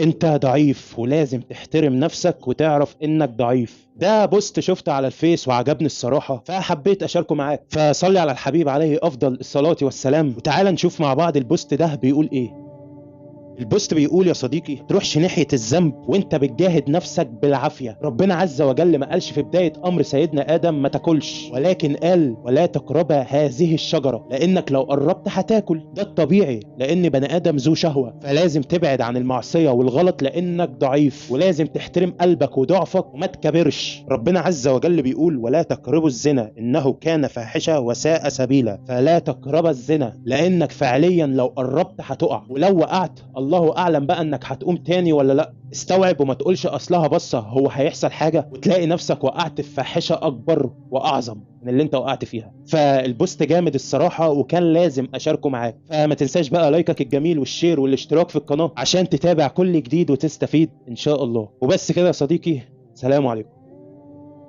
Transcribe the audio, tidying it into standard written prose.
انت ضعيف ولازم تحترم نفسك وتعرف انك ضعيف. ده بوست شفته على الفيس وعجبني الصراحة، فحبيت اشاركه معاك. فصلي على الحبيب عليه افضل الصلاة والسلام، وتعال نشوف مع بعض البوست ده بيقول ايه. البوست بيقول: يا صديقي، تروحش ناحية الذنب وانت بتجاهد نفسك بالعافية. ربنا عز وجل ما قالش في بداية امر سيدنا ادم ما تاكلش، ولكن قال: ولا تقربا هذه الشجرة، لانك لو قربت هتاكل. ده الطبيعي، لان بني ادم ذو شهوة، فلازم تبعد عن المعصية والغلط لانك ضعيف، ولازم تحترم قلبك وضعفك وما تكبرش. ربنا عز وجل بيقول: ولا تقربوا الزنا انه كان فاحشة وساء سبيلا. فلا تقرب الزنا، لانك فعليا لو قربت هتقع، ولو وقعت الله اعلم بقى انك هتقوم تاني ولا لا. استوعب وما تقولش اصلها بصه هو هيحصل حاجه، وتلاقي نفسك وقعت في فاحشه اكبر واعظم من اللي انت وقعت فيها. فالبوست جامد الصراحه، وكان لازم اشاركه معاك. فما تنساش بقى لايكك الجميل والشير والاشتراك في القناه عشان تتابع كل جديد وتستفيد ان شاء الله. وبس كده يا صديقي، سلام عليكم.